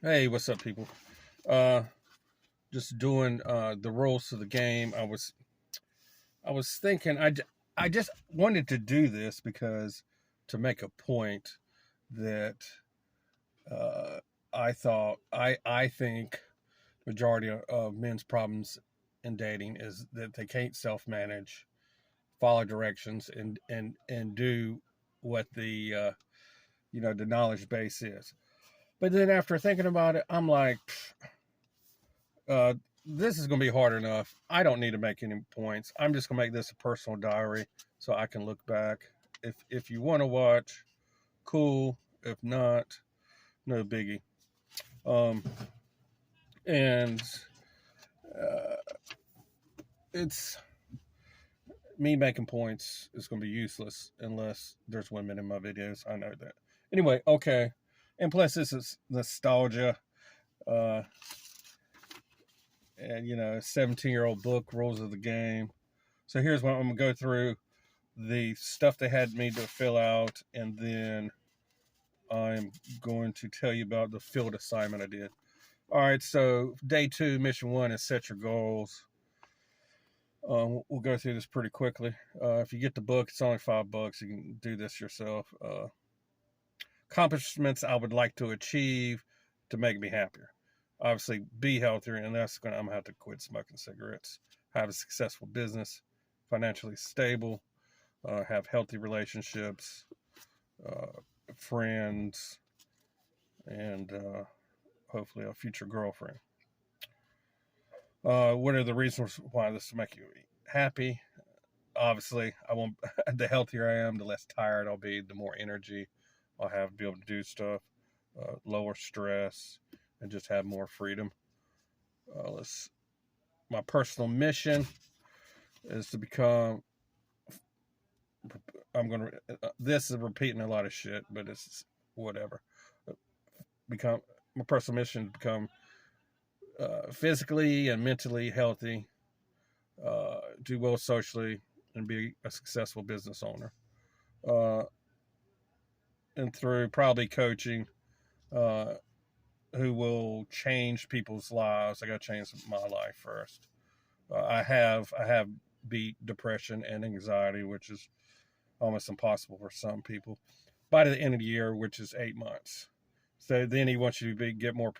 Hey, what's up, people? Uh, just doing the rules of the game. I was thinking I just wanted to do this because to make a point that uh, I think majority of men's problems in dating is that they can't self manage, follow directions, and do what the knowledge base is. But then after thinking about it, I'm like, Uh, this is going to be hard enough. I don't need to make any points. I'm just going to make this a personal diary so I can look back. If you want to watch, cool. If not, no biggie. Um, and uh, it's me making points is going to be useless unless there's women in my videos. I know that. Anyway, okay. And plus, this is nostalgia. Uh, and 17-year-old book, rules of the game. So here's what I'm gonna go through the stuff they had me to fill out, and then I'm going to tell you about the field assignment I did. All right, so day 2, mission 1 is set your goals. We'll go through this pretty quickly. If you get the book, it's only $5. You can do this yourself. Accomplishments I would like to achieve to make me happier. Obviously, be healthier, and I'm gonna have to quit smoking cigarettes. Have a successful business, financially stable, have healthy relationships, uh, friends, and hopefully a future girlfriend. What are the reasons why this will make you happy? Obviously, I won't. The healthier I am, the less tired I'll be, the more energy I'll have to be able to do stuff, lower stress, and just have more freedom. Let's. My personal mission is to become. I'm gonna. This is repeating a lot of shit, but it's whatever. Become my personal mission to become physically and mentally healthy, do well socially, and be a successful business owner. Uh, and through probably coaching, uh, who will change people's lives. I got to change my life first. I have beat depression and anxiety, which is almost impossible for some people. By the end of the year, which is 8 months. So then he wants you to get more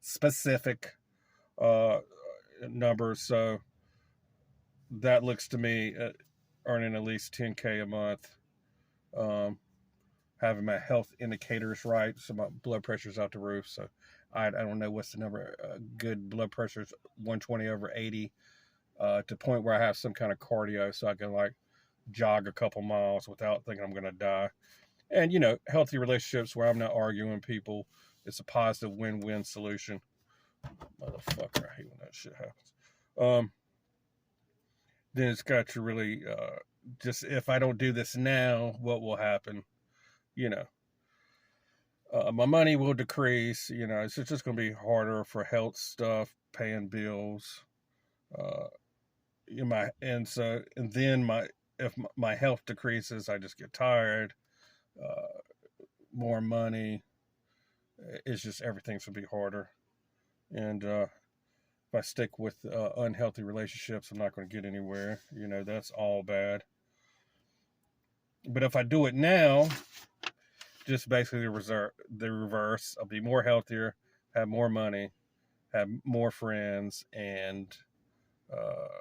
specific uh, numbers. So that looks to me at earning at least 10K a month, um, having my health indicators right, so my blood pressure's out the roof. So I don't know what's the number. Good blood pressure's 120 over 80, to the point where I have some kind of cardio, so I can like jog a couple miles without thinking I'm gonna die. And healthy relationships where I'm not arguing with people. It's a positive win-win solution. Motherfucker, I hate when that shit happens. Then it's got to really just, if I don't do this now, what will happen? You know, my money will decrease. It's just going to be harder for health stuff, paying bills. Uh, and then if my health decreases, I just get tired. Uh, More money. It's just everything's going to be harder. And if I stick with unhealthy relationships, I'm not going to get anywhere. That's all bad. But if I do it now, just basically the reverse. I'll be more healthier, have more money, have more friends, and uh,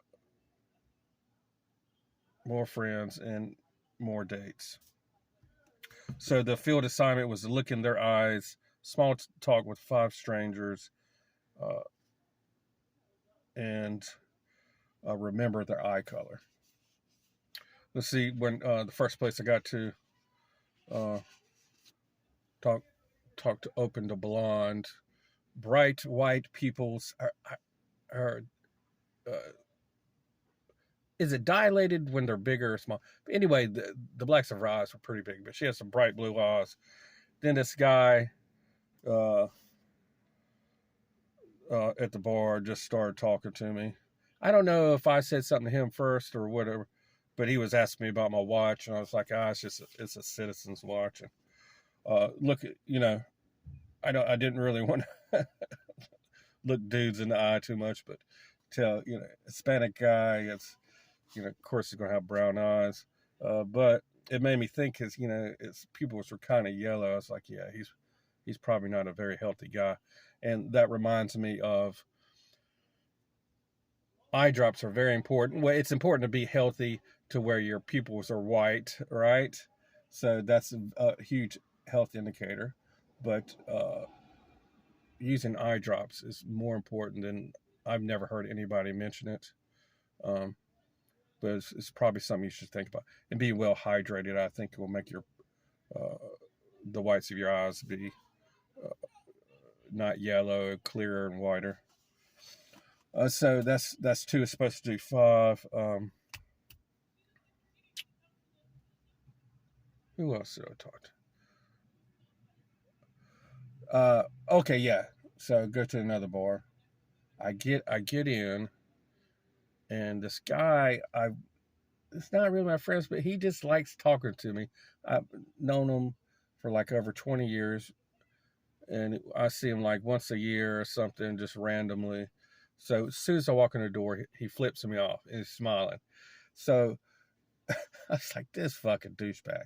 more dates. So the field assignment was to look in their eyes, small talk with 5 strangers, uh, and remember their eye color. Let's see, when the first place I got to uh, talk talk to open to blonde, bright white peoples are uh, is it dilated when they're bigger or small? But anyway, the blacks of her eyes were pretty big, but she has some bright blue eyes. Then this guy uh, at the bar just started talking to me. I don't know if I said something to him first or whatever, but he was asking me about my watch, and I was like, it's a Citizen's watch. And look at I didn't really want to look dudes in the eye too much, but tell, Hispanic guy, it's, of course he's gonna have brown eyes. But it made me think, because it's pupils were kind of yellow. I was like, yeah, he's probably not a very healthy guy. And that reminds me of eye drops are very important. Well, it's important to be healthy to where your pupils are white, right? So that's a huge health indicator. But using eye drops is more important than I've never heard anybody mention it. Um, but it's probably something you should think about. And being well hydrated, I think, will make your uh, the whites of your eyes be uh, not yellow, clearer and whiter. So that's two. It's supposed to do five. Who else did I talk to? Okay, yeah. So go to another bar. I get in, and this guy, it's not really my friends, but he just likes talking to me. I've known him for like over 20 years, and I see him like once a year or something, just randomly. So as soon as I walk in the door, he flips me off and he's smiling. So I was like, this fucking douchebag.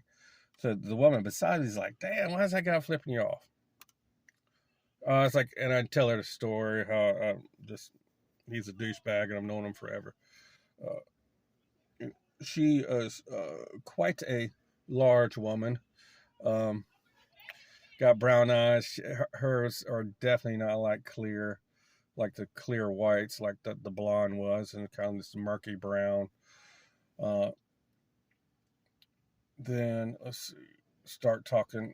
So the woman beside me is like, damn, why is that guy flipping you off? It's like, and I tell her the story how just he's a douchebag and I've known him forever. Uh, she is quite a large woman. Um, got brown eyes. Hers are definitely not like the clear whites, like the blonde was, and kind of this murky brown. Uh, then let's see, start talking.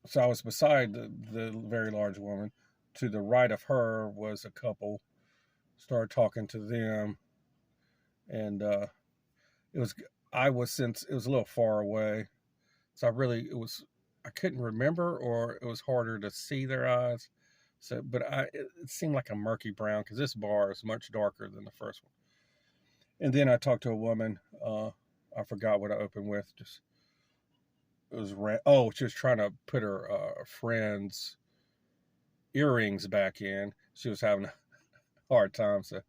So I was beside the very large woman. To the right of her was a couple. Started talking to them, and it was since it was a little far away, so I couldn't remember, or it was harder to see their eyes. So, but it seemed like a murky brown because this bar is much darker than the first one. And then I talked to a woman. I forgot what I opened with. Just it was she was trying to put her friend's earrings back in. She was having a hard time, so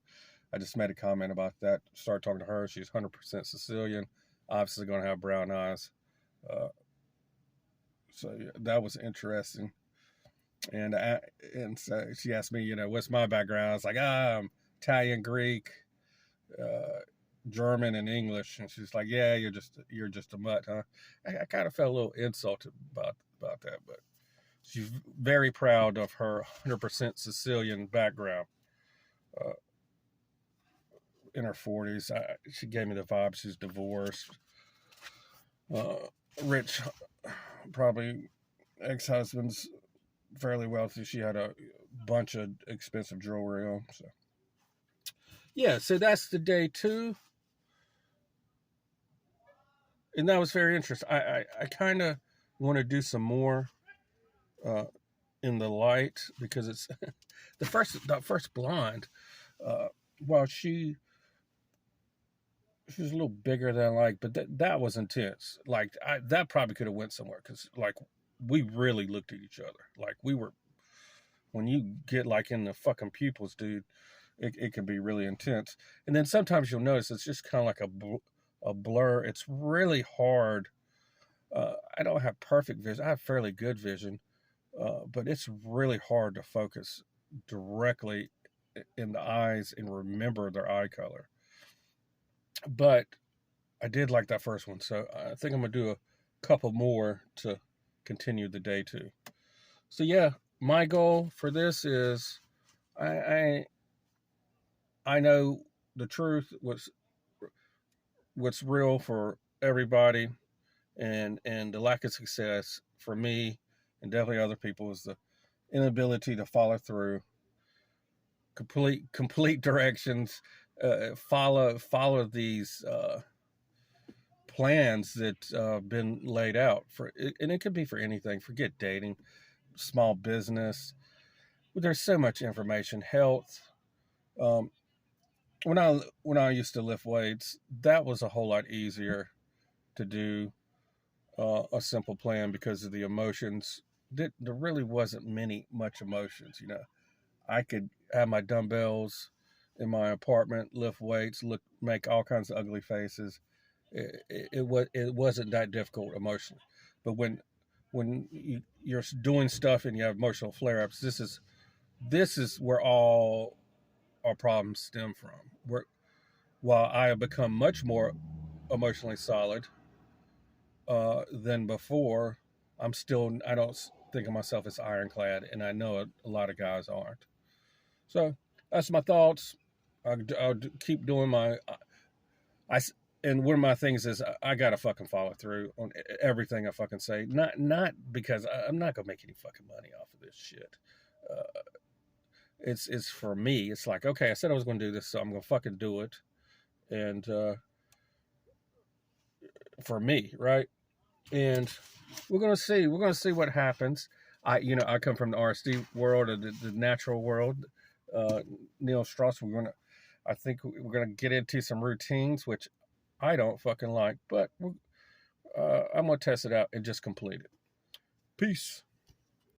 I just made a comment about that. Started talking to her. She's 100% Sicilian, obviously going to have brown eyes. Uh, so yeah, that was interesting. And so she asked me, what's my background? I was like, I'm Italian, Greek, uh, German, and English. And she's like, yeah, you're just a mutt, huh? I kind of felt a little insulted about that, but she's very proud of her 100% Sicilian background. Uh, in her 40s, she gave me the vibe she's divorced, uh, rich, probably ex-husband's fairly wealthy. She had a bunch of expensive jewelry on. So yeah, so that's the day two, and that was very interesting. I kind of want to do some more uh, in the light, because it's the first blonde. Uh, well, she was a little bigger than I like, but that was intense. Like that probably could have went somewhere, because like we really looked at each other. Like we were, when you get like in the fucking pupils, dude, it can be really intense. And then sometimes you'll notice it's just kind of like a blur. It's really hard. I don't have perfect vision. I have fairly good vision, but it's really hard to focus directly in the eyes and remember their eye color. But I did like that first one, so I think I'm gonna do a couple more to continue the day too. So yeah, my goal for this is I I, I know the truth, what's real for everybody, and the lack of success for me and definitely other people is the inability to follow through, complete directions, follow these plans that been laid out for, and it could be for anything. Forget dating, small business. There's so much information. Health. Um, when I used to lift weights, that was a whole lot easier to do a simple plan because of the emotions there really wasn't much emotions. I could have my dumbbells in my apartment, lift weights, make all kinds of ugly faces. It wasn't that difficult emotionally. But when you're doing stuff and you have emotional flare ups, this is where all our problems stem from. While I have become much more emotionally solid than before, I don't think of myself as ironclad, and I know a lot of guys aren't. So that's my thoughts. I'll keep doing I and one of my things is I gotta fucking follow through on everything I fucking say. Not because I'm not gonna make any fucking money off of this shit. Uh, it's for me. It's like, okay, I said I was gonna do this, so I'm gonna fucking do it, and for me, right? And we're gonna see what happens. I come from the RSD world, or the natural world. uh Neil Strauss, I think we're gonna get into some routines which I don't fucking like, but I'm gonna test it out and just complete it. Peace.